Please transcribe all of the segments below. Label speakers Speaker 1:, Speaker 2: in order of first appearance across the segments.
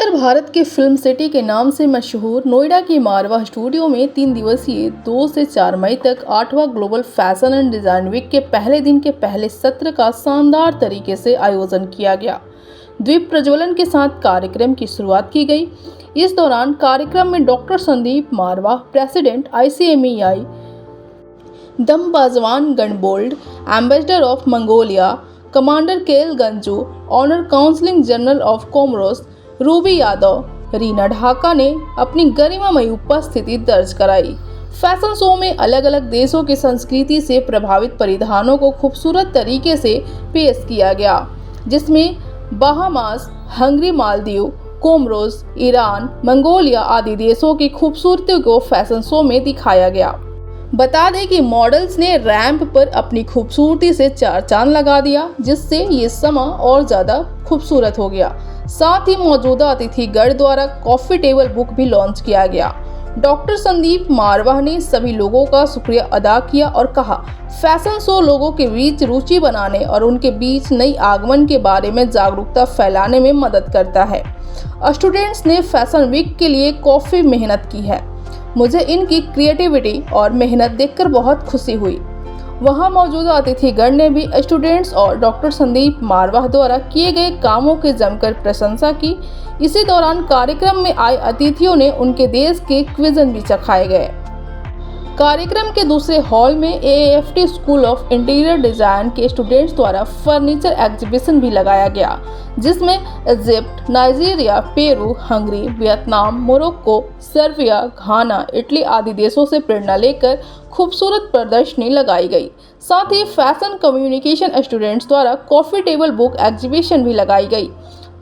Speaker 1: उत्तर भारत के film city के नाम से मशहूर नोएडा की मारवा स्टूडियो में 3 दिवसीय 2 से 4 मई तक 8वां global fashion and design week के पहले दिन के पहले सत्र का शानदार तरीके से आयोजन किया गया। द्वीप प्रज्वलन के साथ कार्यक्रम की शुरुआत की गई। इस दौरान कार्यक्रम में doctor Sandeep Marwah, president ICMEI, Dambajav Ganbold, ambassador of Mongolia, commander KL Ganju, honour counselling general of Comoros Ruby Yadav, Reena Dhaka ने अपनी गरिमामयी उपस्थिति दर्ज कराई। फैशन शो में अलग अलग देशों की संस्कृति से प्रभावित परिधानों को खूबसूरत तरीके से पेश किया गया, जिसमें Bahamas, Hungary, Maldives, Comoros, Iran, Mongolia आदि देशों की खूबसूरती को फैशन शो में दिखाया गया। बता दें कि मॉडल्स ने रैंप पर अपनी खूबसूरती से चार चांद लगा दिया, जिससे ये समा और ज़्यादा खूबसूरत हो गया। साथ ही मौजूदा अतिथिगण द्वारा कॉफ़ी टेबल बुक भी लॉन्च किया गया। डॉक्टर संदीप मारवा ने सभी लोगों का शुक्रिया अदा किया और कहा, फैशन शो लोगों के बीच रुचि बनाने और उनके बीच नई आगमन के बारे में जागरूकता फैलाने में मदद करता है। स्टूडेंट्स ने फैशन वीक के लिए काफ़ी मेहनत की है। मुझे इनकी क्रिएटिविटी और मेहनत देखकर बहुत खुशी हुई। वहां मौजूदा अतिथिगण ने भी स्टूडेंट्स और डॉक्टर संदीप मारवा द्वारा किए गए कामों की जमकर प्रशंसा की। इसी दौरान कार्यक्रम में आए अतिथियों ने उनके देश के क्विज़न भी चखाए गए। कार्यक्रम के दूसरे हॉल में AAFT school of interior design के स्टूडेंट्स द्वारा फर्नीचर एग्जीबिशन भी लगाया गया, जिसमें Egypt, Nigeria, Peru, Hungary, Vietnam, Morocco, Serbia, Ghana, Italy आदि देशों से प्रेरणा लेकर खूबसूरत प्रदर्शनी लगाई गई। साथ ही फैशन कम्युनिकेशन स्टूडेंट्स द्वारा कॉफ़ी टेबल बुक एग्जीबिशन भी लगाई गई।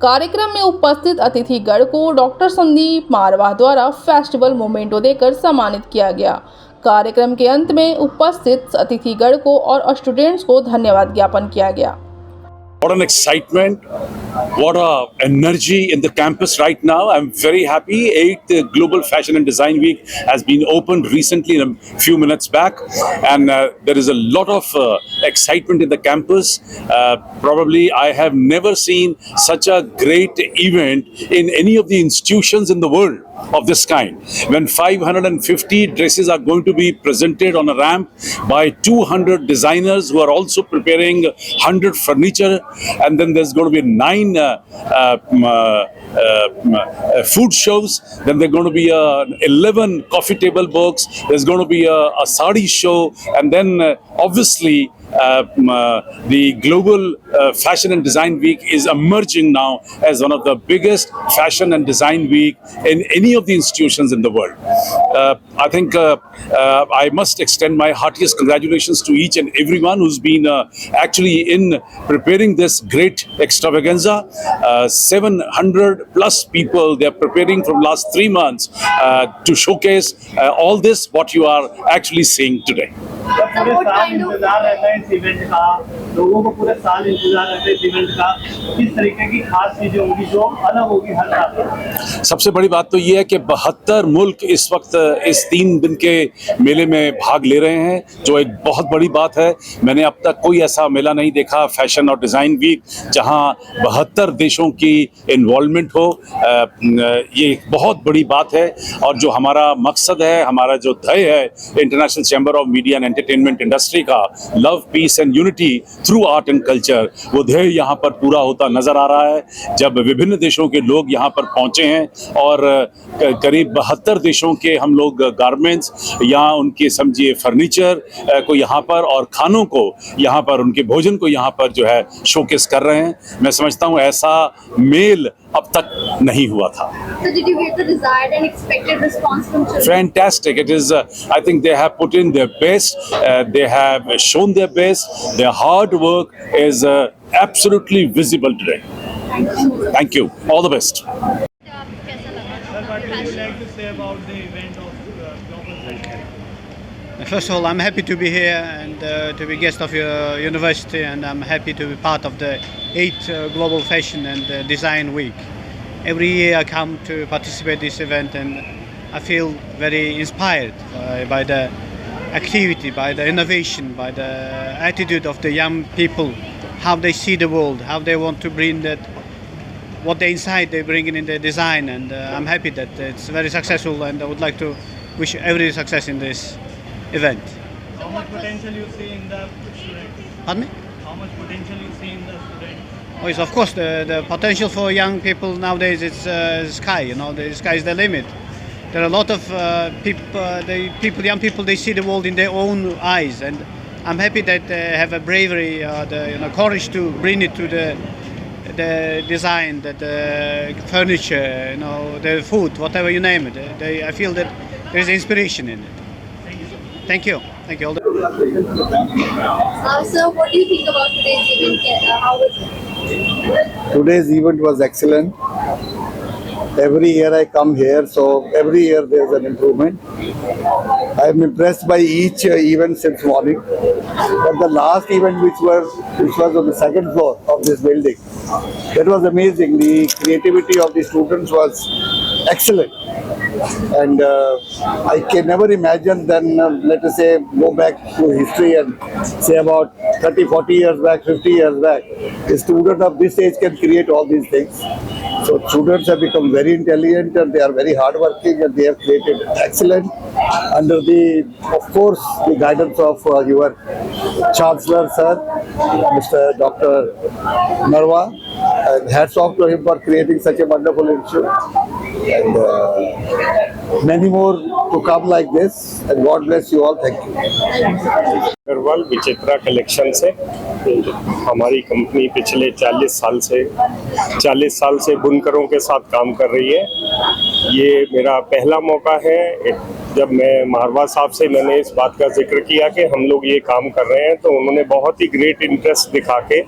Speaker 1: कार्यक्रम में उपस्थित अतिथिगण को डॉक्टर संदीप मारवा द्वारा फेस्टिवल मोमेंटो देकर सम्मानित किया गया। कार्यक्रम के अंत में उपस्थित अतिथिगण को और स्टूडेंट्स को धन्यवाद ज्ञापन किया गया।
Speaker 2: What an excitement, what a energy in the campus right now. I'm very happy. 8th Global Fashion and Design Week has been opened recently a few minutes back, and there is a lot of excitement in the campus. Probably I have never seen such a great event in any of the institutions in the world of this kind. When 550 dresses are going to be presented on a ramp by 200 designers who are also preparing 100 furniture, and then there's going to be 9 food shows, then there's going to be 11 coffee table books, there's going to be a sari show, and then obviously the Global Fashion and Design Week is emerging now as one of the biggest fashion and design week in any of the institutions in the world. I think I must extend my heartiest congratulations to each and everyone who's been actually in preparing this great extravaganza. 700 plus people, they're preparing from last 3 months to showcase all this what you are actually seeing today.
Speaker 3: पूरे साल इंतजार रहता है इस event का, लोगों को पूरे साल इंतजार रहता है इस इवेंट का। किस तरीके की खास चीजें होंगी जो अलग होगी हर साल?
Speaker 2: सबसे बड़ी बात तो ये है कि 72 मुल्क इस वक्त इस 3 दिन के मेले में भाग ले रहे हैं, जो एक बहुत बड़ी बात है। मैंने अब तक कोई ऐसा मेला नहीं देखा फैशन और डिज़ाइन वीक जहां 72 देशों की इन्वॉल्वमेंट हो। ये एक बहुत बड़ी बात है, और जो हमारा मकसद है, हमारा जो ध्येय है International Chamber of Media and Entertainment Industry का, love, peace and unity through art and culture, वो ध्येय यहाँ पर पूरा होता नजर आ रहा है। जब विभिन्न देशों के लोग यहाँ पर पहुँचे हैं और करीब 72 देशों के हम लोग गारमेंट्स या उनके समझिए फर्नीचर को यहाँ पर और खानों को यहाँ पर, उनके भोजन को यहाँ पर जो है शोकेस कर रहे हैं। मैं समझता हूँ ऐसा मेल अब तक नहीं हुआ था।
Speaker 4: So did you get the desired and expected response from children?
Speaker 2: Fantastic. It is, I think they have put in their best. They have shown their best. Their hard work is absolutely visible today. Thank you. All the best.
Speaker 3: Sir, what would you like to say about the event of Global Fashion?
Speaker 5: First of all, I'm happy to be here and to be guest of your university, and I'm happy to be part of the 8th Global Fashion and Design Week. Every year I come to participate in this event, and I feel very inspired by the activity, by the innovation, by the attitude of the young people, how they see the world, how they want to bring that what they inside they bring in the design, and I'm happy that it's very successful, and I would like to wish every success in this event.
Speaker 3: How much potential you see in the student?
Speaker 5: Pardon me?
Speaker 3: How much potential you see in the student?
Speaker 5: Oh, yes, of course, the potential for young people nowadays is sky. You know, the sky is the limit. There are a lot of young people. They see the world in their own eyes, and I'm happy that they have a bravery, the courage to bring it to the design, the furniture, the food, whatever you name it. I feel that there is inspiration in it. Thank you. Thank you.
Speaker 4: So, what do you think about today's event? How was it?
Speaker 6: Today's event was excellent. Every year I come here, so every year there's an improvement. I am impressed by each event since morning. But the last event, which was on the second floor of this building, that was amazing. The creativity of the students was excellent. And I can never imagine then, let us say, go back to history and say about 30, 40 years back, 50 years back, a student of this age can create all these things. So students have become very intelligent, and they are very hardworking, and they have created excellent under of course, the guidance of your Chancellor, sir, Mr. Dr. Narwa. And hats off to him for creating such a wonderful institute. And many more to come like this. And God bless you all. Thank you.
Speaker 7: Agarwal Vichitra collection से हमारी company पिछले 40 साल से बुनकरों के साथ काम कर रही है। ये मेरा पहला मौका है जब मैं मारवा साहब से मैंने इस बात का जिक्र किया कि हम लोग ये काम कर रहे हैं, तो उन्होंने बहुत ही ग्रेट इंटरेस्ट दिखा के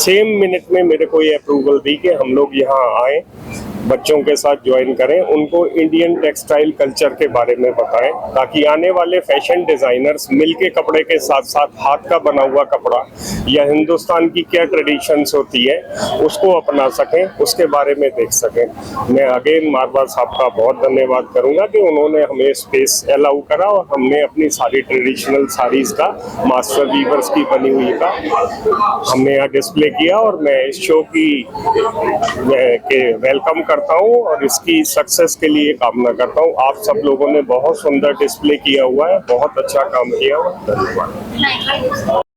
Speaker 7: सेम मिनट में मेरे को ये अप्रूवल दी कि हम लोग यहाँ आए, बच्चों के साथ ज्वाइन करें, उनको इंडियन टेक्सटाइल कल्चर के बारे में बताएं, ताकि आने वाले फैशन डिज़ाइनर्स मिलके कपड़े के साथ साथ हाथ का बना हुआ कपड़ा या हिंदुस्तान की क्या ट्रेडिशंस होती है उसको अपना सकें, उसके बारे में देख सकें। मैं अगेन मारवा साहब का बहुत धन्यवाद करूंगा कि उन्होंने हमें स्पेस अलाउ करा और हमने अपनी सारी ट्रेडिशनल साड़ीज़ का मास्टर वीवर्स की बनी हुई का हमने यहाँ डिस्प्ले किया, और मैं इस शो की वेलकम करता हूँ और इसकी सक्सेस के लिए कामना करता हूँ। आप सब लोगों ने बहुत सुंदर डिस्प्ले किया हुआ है, बहुत अच्छा काम किया हुआ है। धन्यवाद।